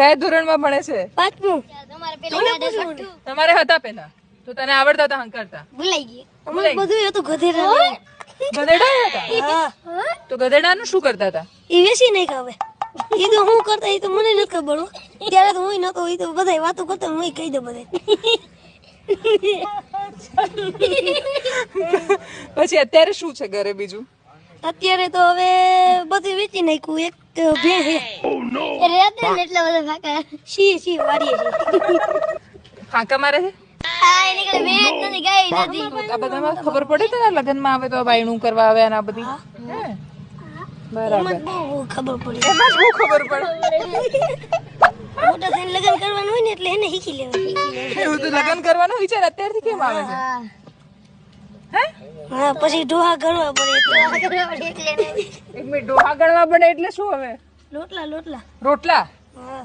કયા ધોરણમાં ભણે છે? 5મું. તમારે હતા પેલા તો તને આવડતા હતા હંકારતા? ભૂલાઈ ગઈ. અમારે બધું હતું ગધેડા. ગધેડા હતા? તો ગધેડાનું શું કરતા હતા? ઈ વેસી નહીં ખાવે. ઈ તો હું કરતા ઈ તો મને નથી ખબર. ત્યારે તો હું નતો, ઈ તો બધાય વાતો કરતા હું કહી દઉં બધાય. પછી અત્યારે શું છે ઘરે બીજું? અત્યારે તો હવે બધું વેચી નાખ્યું. એક ભે હે રેતે એટલે બધા ફાકા સી વાડીએ છે. ફાંકા મારે છે? આ એને કલે વેચ નથી ગાય નથી. આ બધામાં ખબર પડે છે ને લગ્નમાં આવે તો બાયણું કરવા આવે અને આ બધી હે? બરાબર. બહુ ખબર પડી. એમાં શું ખબર પડે? મોટા થઈને લગ્ન કરવાનું હોય ને એટલે એને શીખી લેવાનું. એવું તો લગ્ન કરવાનો વિચાર અત્યારથી કેમ આવે છે? હે? હા પછી ડોહા ગણવા પડે એટલે. એક મિનિટ, ડોહા ગણવા પડે એટલે શું હવે? લોટલા રોટલા? હા